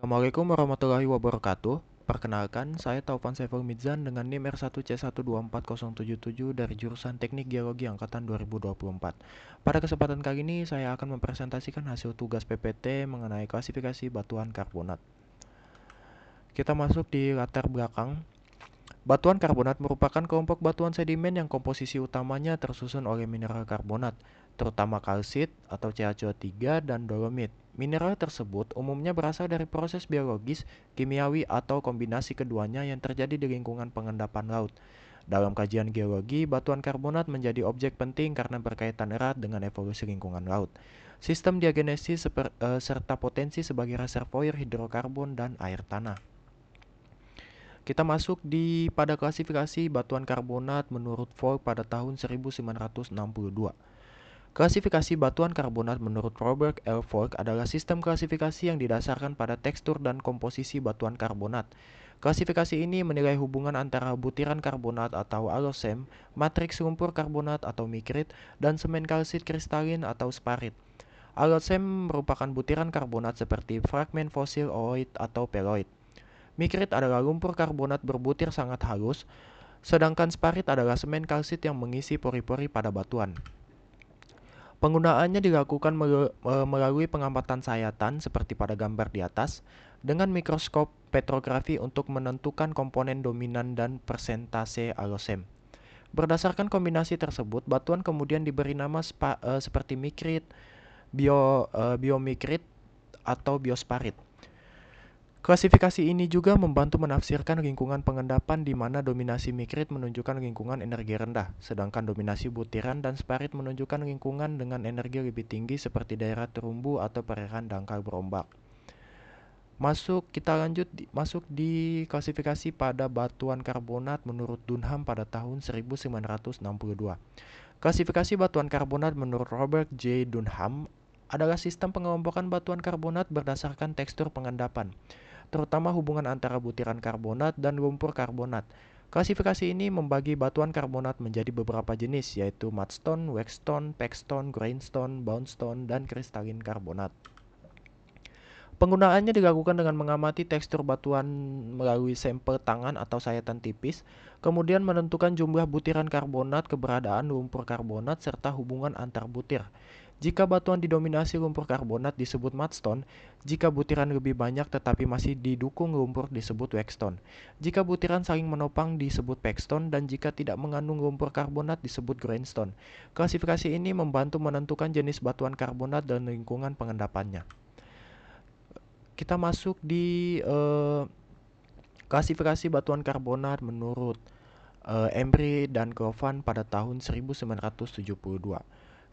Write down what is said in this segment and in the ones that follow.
Assalamualaikum warahmatullahi wabarakatuh. Perkenalkan, saya Taufan Saiful Midzan dengan NIM R1C124077 dari jurusan Teknik Geologi Angkatan 2024. Pada kesempatan kali ini, saya akan mempresentasikan hasil tugas PPT mengenai klasifikasi batuan karbonat. Kita masuk di latar belakang. Batuan karbonat merupakan kelompok batuan sedimen yang komposisi utamanya tersusun oleh mineral karbonat, terutama kalsit atau CaCO3 dan dolomit. Mineral tersebut umumnya berasal dari proses biologis, kimiawi, atau kombinasi keduanya yang terjadi di lingkungan pengendapan laut. Dalam kajian geologi, batuan karbonat menjadi objek penting karena berkaitan erat dengan evolusi lingkungan laut, sistem diagenesis serta potensi sebagai reservoir hidrokarbon dan air tanah. Kita masuk pada klasifikasi batuan karbonat menurut Voigt pada tahun 1962. Klasifikasi batuan karbonat menurut Robert L. Voigt adalah sistem klasifikasi yang didasarkan pada tekstur dan komposisi batuan karbonat. Klasifikasi ini menilai hubungan antara butiran karbonat atau alosem, matriks lumpur karbonat atau mikrit, dan semen kalsit kristalin atau sparit. Alosem merupakan butiran karbonat seperti fragmen fosil ooit atau peloit. Mikrit adalah lumpur karbonat berbutir sangat halus, sedangkan sparit adalah semen kalsit yang mengisi pori-pori pada batuan. Penggunaannya dilakukan melalui pengamatan sayatan seperti pada gambar di atas, dengan mikroskop petrografi untuk menentukan komponen dominan dan persentase alosem. Berdasarkan kombinasi tersebut, batuan kemudian diberi nama seperti mikrit, biomikrit, atau biosparit. Klasifikasi ini juga membantu menafsirkan lingkungan pengendapan di mana dominasi mikrit menunjukkan lingkungan energi rendah, sedangkan dominasi butiran dan sparit menunjukkan lingkungan dengan energi lebih tinggi seperti daerah terumbu atau perairan dangkal berombak. Kita masuk di klasifikasi pada batuan karbonat menurut Dunham pada tahun 1962. Klasifikasi batuan karbonat menurut Robert J. Dunham adalah sistem pengelompokan batuan karbonat berdasarkan tekstur pengendapan, terutama hubungan antara butiran karbonat dan lumpur karbonat. Klasifikasi ini membagi batuan karbonat menjadi beberapa jenis, yaitu mudstone, waxstone, pegstone, grindstone, boundstone, dan kristalin karbonat. Penggunaannya dilakukan dengan mengamati tekstur batuan melalui sampel tangan atau sayatan tipis, kemudian menentukan jumlah butiran karbonat, keberadaan lumpur karbonat, serta hubungan antar butir. Jika batuan didominasi lumpur karbonat disebut mudstone, jika butiran lebih banyak tetapi masih didukung lumpur disebut waxstone. Jika butiran saling menopang disebut pegstone, dan jika tidak mengandung lumpur karbonat disebut grindstone. Klasifikasi ini membantu menentukan jenis batuan karbonat dan lingkungan pengendapannya. Kita masuk di klasifikasi batuan karbonat menurut Embry dan Govan pada tahun 1972.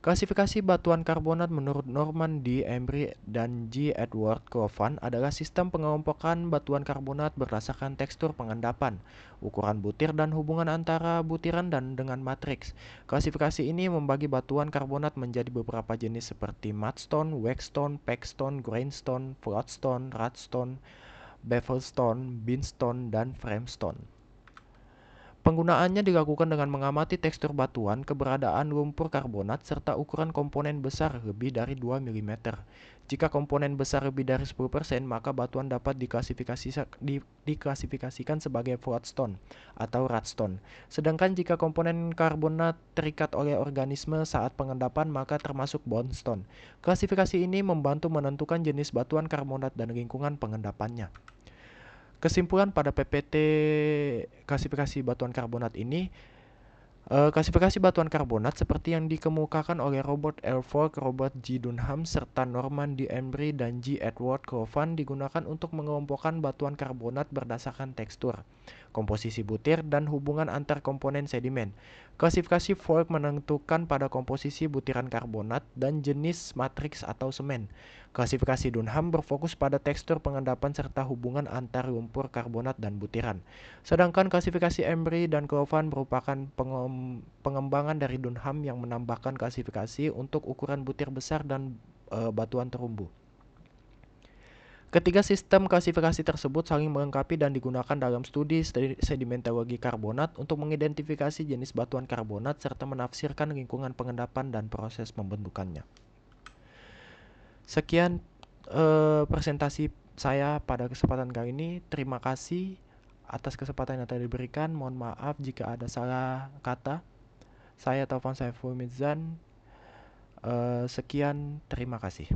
Klasifikasi batuan karbonat menurut Norman D. Embry dan G. Edward Govan adalah sistem pengelompokan batuan karbonat berdasarkan tekstur pengendapan, ukuran butir, dan hubungan antara butiran dan dengan matriks. Klasifikasi ini membagi batuan karbonat menjadi beberapa jenis seperti mudstone, waxstone, pegstone, grindstone, floodstone, rutstone, bevelstone, beanstone, dan framestone. Penggunaannya dilakukan dengan mengamati tekstur batuan, keberadaan lumpur karbonat, serta ukuran komponen besar lebih dari 2 mm. Jika komponen besar lebih dari 10%, maka batuan dapat diklasifikasikan sebagai floodstone atau rutstone. Sedangkan jika komponen karbonat terikat oleh organisme saat pengendapan, maka termasuk boundstone. Klasifikasi ini membantu menentukan jenis batuan karbonat dan lingkungan pengendapannya. Kesimpulan pada PPT klasifikasi batuan karbonat ini, klasifikasi batuan karbonat seperti yang dikemukakan oleh Robert L. Voigt, Robert G. Dunham, serta Norman D. Embry dan G. Edward Govan digunakan untuk mengelompokkan batuan karbonat berdasarkan tekstur, komposisi butir, dan hubungan antar komponen sedimen. Klasifikasi Voigt menentukan pada komposisi butiran karbonat dan jenis matriks atau semen. Klasifikasi Dunham berfokus pada tekstur pengendapan serta hubungan antar lumpur karbonat dan butiran. Sedangkan klasifikasi Embry dan Govan merupakan pengembangan dari Dunham yang menambahkan klasifikasi untuk ukuran butir besar dan batuan terumbu. Ketiga sistem klasifikasi tersebut saling melengkapi dan digunakan dalam studi sedimentologi karbonat untuk mengidentifikasi jenis batuan karbonat serta menafsirkan lingkungan pengendapan dan proses pembentukannya. Sekian presentasi saya pada kesempatan kali ini terima kasih atas kesempatan yang telah diberikan. Mohon maaf jika ada salah kata. Saya Taufan Saiful Mizan. Sekian, terima kasih.